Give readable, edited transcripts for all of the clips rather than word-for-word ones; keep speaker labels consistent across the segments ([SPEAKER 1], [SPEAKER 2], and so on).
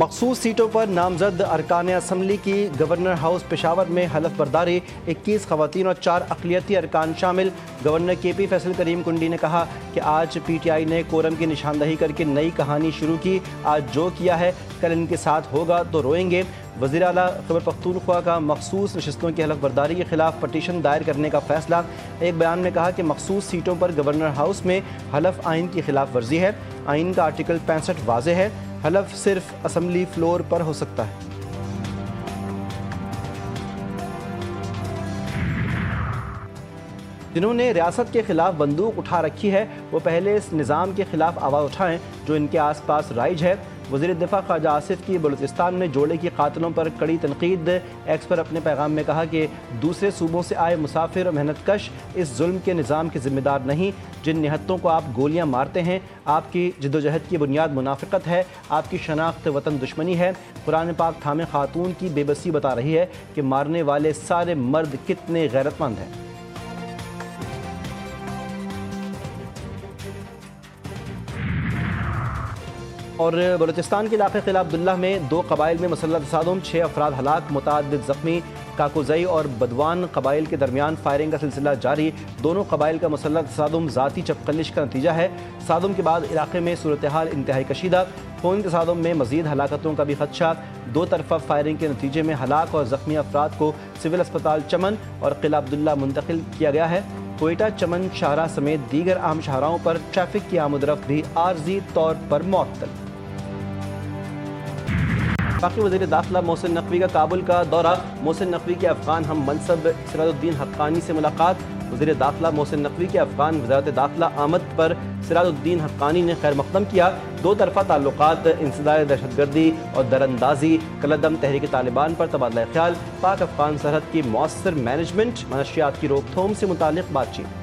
[SPEAKER 1] مخصوص سیٹوں پر نامزد ارکان اسمبلی کی گورنر ہاؤس پشاور میں حلف برداری، 21 خواتین اور 4 اقلیتی ارکان شامل۔ گورنر کے پی فیصل کریم کنڈی نے کہا کہ آج پی ٹی آئی نے کورم کی نشاندہی کر کے نئی کہانی شروع کی، آج جو کیا ہے کل ان کے ساتھ ہوگا تو روئیں گے۔ وزیر اعلیٰ خیبر پختونخوا کا مخصوص نشستوں کی حلف برداری کے خلاف پٹیشن دائر کرنے کا فیصلہ۔ ایک بیان میں کہا کہ مخصوص سیٹوں پر گورنر ہاؤس میں حلف آئین کی خلاف ورزی ہے، آئین کا آرٹیکل 65 واضح ہے، حلف صرف اسمبلی فلور پر ہو سکتا ہے۔ جنہوں نے ریاست کے خلاف بندوق اٹھا رکھی ہے وہ پہلے اس نظام کے خلاف آواز اٹھائیں جو ان کے آس پاس رائج ہے۔ وزیر دفاع خواجہ آصف کی بلوچستان میں جوڑے کی قاتلوں پر کڑی تنقید۔ ایکس پر اپنے پیغام میں کہا کہ دوسرے صوبوں سے آئے مسافر اور محنت کش اس ظلم کے نظام کے ذمہ دار نہیں۔ جن نہتوں کو آپ گولیاں مارتے ہیں، آپ کی جدوجہد کی بنیاد منافقت ہے، آپ کی شناخت وطن دشمنی ہے۔ قرآن پاک تھامے خاتون کی بے بسی بتا رہی ہے کہ مارنے والے سارے مرد کتنے غیرت مند ہیں۔ اور بلوچستان کے علاقے قلعہ عبداللہ میں 2 قبائل میں مسلح تصادم، 6 افراد ہلاک، متعدد زخمی۔ کاکوزئی اور بدوان قبائل کے درمیان فائرنگ کا سلسلہ جاری، دونوں قبائل کا مسلح تصادم ذاتی چپقلش کا نتیجہ ہے۔ تصادم کے بعد علاقے میں صورتحال انتہائی کشیدہ، فوری تصادم میں مزید ہلاکتوں کا بھی خدشہ۔ 2 طرفہ فائرنگ کے نتیجے میں ہلاک اور زخمی افراد کو سول اسپتال چمن اور قلعہ عبداللہ منتقل کیا گیا ہے۔ کوئٹہ، چمن شاہراہ سمیت دیگر اہم شاہراہوں پر ٹریفک کی آمد و رفت بھی عارضی طور پر معطل۔ وفاقی وزیر داخلہ محسن نقوی کا کابل کا دورہ، محسن نقوی کے افغان ہم منصب سراج الدین حقانی سے ملاقات۔ وزیر داخلہ محسن نقوی کے افغان وزارت داخلہ آمد پر سراج الدین حقانی نے خیر مقدم کیا۔ 2 طرفہ تعلقات، انسداد دہشت گردی اور دراندازی، کالعدم تحریک طالبان پر تبادلہ خیال، پاک افغان سرحد کی مؤثر مینجمنٹ، منشیات کی روک تھام سے متعلق بات چیت۔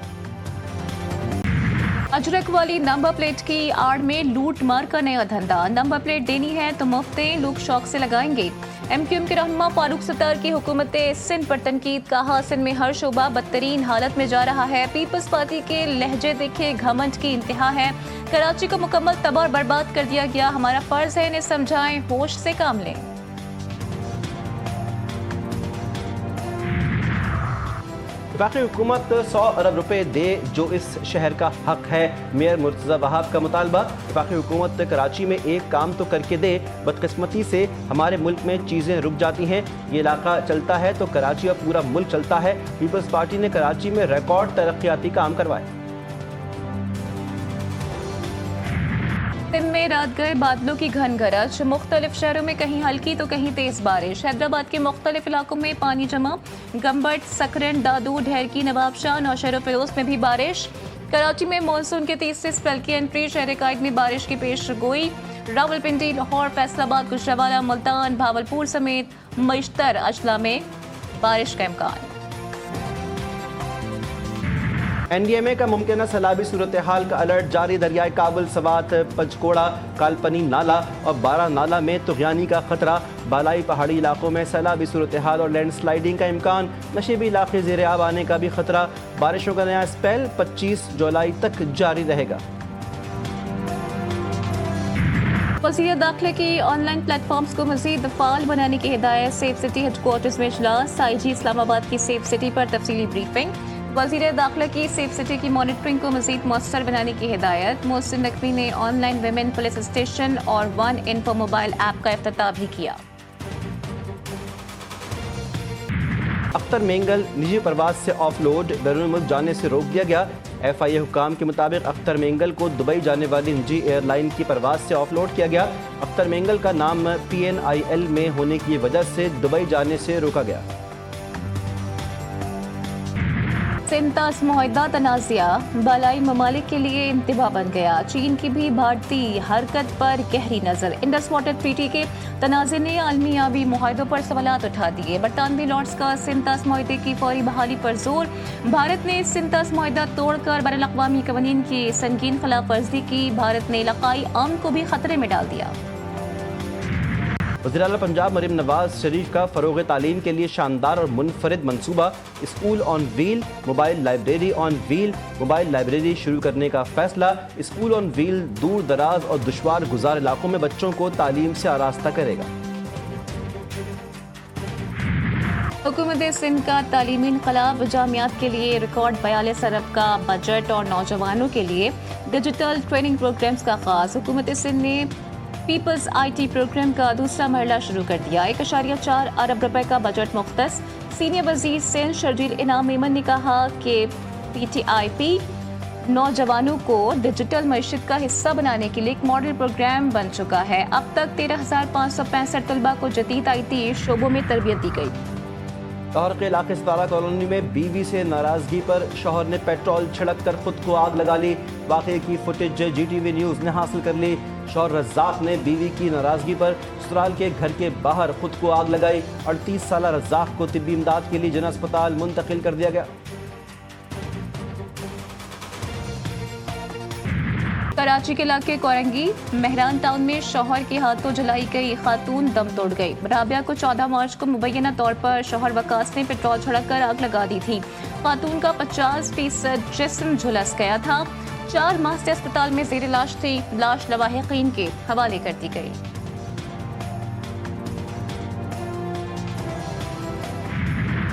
[SPEAKER 2] اجرک والی نمبر پلیٹ کی آڑ میں لوٹ مار کا نیا دھندا، نمبر پلیٹ دینی ہے تو مفتیں لوگ شوق سے لگائیں گے۔ ایم کیو ایم کے رہنما فاروق ستار کی حکومت سندھ پر تنقید، کہا سندھ میں ہر شعبہ بدترین حالت میں جا رہا ہے، پیپلز پارٹی کے لہجے دیکھے گھمنڈ کی انتہا ہے، کراچی کو مکمل تباہ اور برباد کر دیا گیا، ہمارا فرض ہے انہیں سمجھائیں، ہوش سے کام لیں۔
[SPEAKER 1] وفاقی حکومت 100 ارب روپے دے جو اس شہر کا حق ہے، میئر مرتضی وہاب کا مطالبہ۔ وفاقی حکومت کراچی میں ایک کام تو کر کے دے، بدقسمتی سے ہمارے ملک میں چیزیں رک جاتی ہیں، یہ علاقہ چلتا ہے تو کراچی اور پورا ملک چلتا ہے۔ پیپلز پارٹی نے کراچی میں ریکارڈ ترقیاتی کام کروائے۔
[SPEAKER 2] سندھ میں رات گئے بادلوں کی گھن گرج، مختلف شہروں میں کہیں ہلکی تو کہیں تیز بارش، حیدرآباد کے مختلف علاقوں میں پانی جمع، گمبٹ، سکرن، دادو، ڈھیرکی، نواب شاہ، نوشہر و فیروز میں بھی بارش۔ کراچی میں مانسون کے 30 سے اسپیل کی انٹری، شہر قائد میں بارش کی پیش گوئی، راولپنڈی، لاہور، فیصل آباد، گجرانوالہ، ملتان، بھاولپور سمیت بیشتر اضلاع میں بارش کا امکان۔
[SPEAKER 1] این ڈی ایم اے کا ممکنہ سیلابی صورتحال کا الرٹ جاری، دریائے کابل، سوات، پنچکوڑا، کالپنی نالہ اور بارہ نالہ میں طغیانی کا خطرہ، بالائی پہاڑی علاقوں میں سیلابی صورتحال اور لینڈ سلائیڈنگ کا امکان، نشیبی علاقے زیر آب آنے کا بھی خطرہ، بارشوں کا نیا اسپیل 25 جولائی تک جاری رہے گا۔
[SPEAKER 2] وزیر داخلہ کی آن لائن پلیٹ فارمز کو مزید فعال بنانے کی ہدایت، سیف سٹی ہیڈ کوارٹرز میں اجلاس، آئی جی اسلام آباد کی سیف سٹی پر تفصیلی بریفنگ۔ وزیر داخلہ کی سیف سٹی کی مانیٹرنگ کو مزید مؤثر بنانے کی ہدایت، محسن نقوی نے on line women police station اور 1 انفو موبائل ایپ کا افتتاح بھی کیا۔
[SPEAKER 1] اختر مینگل نجی پرواز سے آف لوڈ، بیرون ملک جانے سے روک دیا گیا۔ ایف آئی اے حکام کے مطابق اختر مینگل کو دبئی جانے والی نجی ایئر لائن کی پرواز سے آف لوڈ کیا گیا۔ اختر مینگل کا نام PNIL میں ہونے کی وجہ سے دبئی جانے سے روکا گیا۔
[SPEAKER 2] سنتاس معاہدہ تنازعہ بالائی ممالک کے لیے انتباہ بن گیا، چین کی بھی بھارتی حرکت پر گہری نظر، انڈس واٹر ٹریٹی کے تنازع نے عالمی آبی معاہدوں پر سوالات اٹھا دیے، برطانوی لارڈز کا سنتاس معاہدے کی فوری بحالی پر زور، بھارت نے سنتاس معاہدہ توڑ کر بین الاقوامی قوانین کی سنگین خلاف ورزی کی، بھارت نے علاقائی امن کو بھی خطرے میں ڈال دیا۔
[SPEAKER 1] وزیر اعلیٰ پنجاب مریم نواز شریف کا فروغ تعلیم کے لیے شاندار اور منفرد منصوبہ اسکول آن ویل موبائل لائبریری آن ویل موبائل لائبریری شروع کرنے کا فیصلہ۔ اسکول آن ویل دور دراز اور دشوار گزار علاقوں میں بچوں کو تعلیم سے آراستہ کرے گا۔
[SPEAKER 2] حکومت سندھ کا تعلیمی انقلاب، جامعات کے لیے ریکارڈ 42 ارب کا بجٹ اور نوجوانوں کے لیے ڈیجیٹل ٹریننگ پروگرامز کا آغاز۔ حکومت سندھ نے پیپلز آئی ٹی پروگرام کا دوسرا مرحلہ شروع کر دیا۔ 1.4 ارب روپے کا بجٹ مختص۔ سینئر وزیر سندھ شرجیل انعام میمن نے کہا کہ پی ٹی آئی پی نوجوانوں کو ڈیجیٹل معیشت کا حصہ بنانے کے لیے ایک ماڈل پروگرام بن چکا ہے۔ اب تک 13,565 طلباء کو جدید آئی ٹی شعبوں میں تربیت دی گئی۔
[SPEAKER 1] لاہور کے علاقے ستارہ کالونی میں بیوی سے ناراضگی پر شوہر نے پیٹرول چھڑک کر خود کو آگ لگا لی۔ واقعے کی footage G T V news نے حاصل کر لی۔ شوہر رزاق نے بیوی کی ناراضگی پر سسرال کے گھر کے باہر خود کو آگ لگائی۔ 38 سالہ رزاق کو طبی امداد کے لیے جناح اسپتال منتقل کر دیا گیا۔
[SPEAKER 2] کراچی کے علاقے کورنگی مہران ٹاؤن میں شوہر کے ہاتھوں جلائی گئی خاتون دم توڑ گئی۔ رابعہ کو 14 مارچ کو مبینہ طور پر شوہر وقاص نے پیٹرول چھڑک کر آگ لگا دی تھی۔ خاتون کا 50% جسم جھلس گیا تھا۔ 4 ماہ سے اسپتال میں زیر لاش تھی۔ لاش لواحقین کے حوالے کر دی گئی۔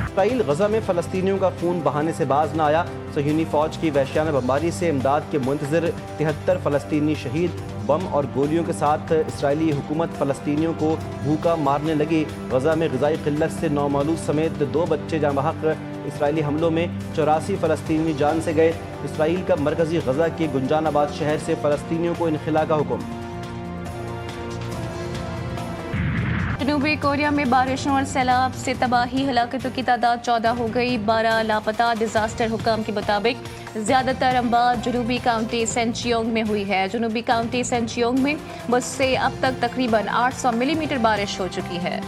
[SPEAKER 1] اسرائیل غزہ میں فلسطینیوں کا خون بہانے سے باز نہ آیا۔ صہیونی فوج کی وحشیانہ بمباری سے امداد کے منتظر 73 فلسطینی شہید۔ بم اور گولیوں کے ساتھ اسرائیلی حکومت فلسطینیوں کو بھوکا مارنے لگی۔ غزہ میں غذائی قلت سے 9 مولود سمیت 2 بچے جاں بحق۔ اسرائیلی حملوں میں 84 فلسطینی جان سے گئے۔ اسرائیل کا مرکزی غزہ کے گنجان آباد شہر سے فلسطینیوں کو انخلاء کا حکم۔
[SPEAKER 2] جنوبی کوریا میں بارشوں اور سیلاب سے تباہی، ہلاکتوں کی تعداد 14 ہو گئی، 12 لاپتہ۔ ڈیزاسٹر حکام کے مطابق زیادہ تر اموات جنوبی کاؤنٹی سینچیونگ میں ہوئی ہے۔ جنوبی کاؤنٹی سینچیونگ میں مجھ سے اب تک تقریباً 800 ملی میٹر بارش ہو چکی ہے۔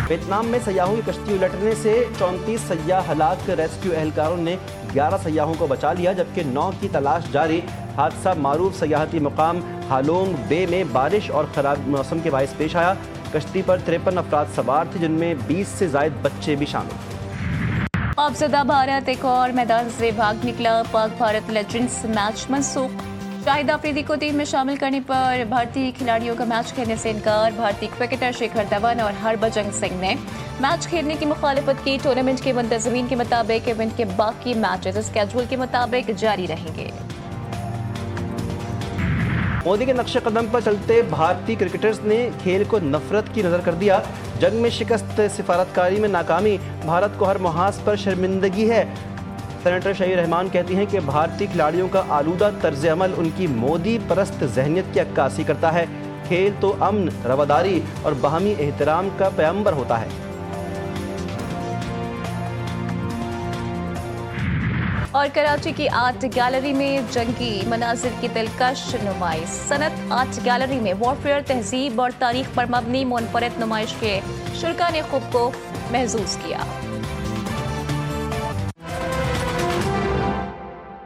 [SPEAKER 1] ویتنام میں سیاحوں کی کشتی الٹنے سے 34 سیاح ہلاک۔ ریسکیو اہلکاروں نے 11 سیاحوں کو بچا لیا جبکہ 9 کی تلاش جاری۔ حادثہ معروف سیاحتی مقام ہالونگ بے میں بارش اور خراب موسم کے باعث پیش آیا۔ کشتی پر 53 افراد سوار تھے جن میں 20 سے زائد بچے بھی شامل تھے۔
[SPEAKER 2] خوفزدہ بھارت ایک اور میدان سے بھاگ نکلا۔ پاک بھارت لیجنڈز میچ منسوخ۔ شاہد آفریدی کو ٹیم میں شامل کرنے پر بھارتی کھلاڑیوں کا میچ کھیلنے سے انکار۔ بھارتی کرکٹر شیکھر دھون اور ہربھجن سنگھ نے میچ کھیلنے کی مخالفت کی۔ ٹورنامنٹ کے منتظمین کے مطابق ایونٹ کے باقی میچز اسکیڈول کے مطابق جاری رہیں گے۔
[SPEAKER 1] مودی کے نقش قدم پر چلتے بھارتی کرکٹرز نے کھیل کو نفرت کی نظر کر دیا۔ جنگ میں شکست، سفارتکاری میں ناکامی، بھارت کو ہر محاذ پر شرمندگی ہے۔ سینیٹر شہید رحمان کہتی ہیں کہ بھارتی کھلاڑیوں کا آلودہ طرز عمل ان کی مودی پرست ذہنیت کی عکاسی کرتا ہے۔ کھیل تو امن، رواداری اور باہمی احترام کا پیغمبر ہوتا ہے۔
[SPEAKER 2] اور کراچی کی آرٹ گیلری میں جنگی مناظر کی دلکش نمائش۔ صنعت آرٹ گیلری میں وارفیئر، تہذیب اور تاریخ پر مبنی منفرد نمائش کے شرکاء نے خود کو محظوظ کیا۔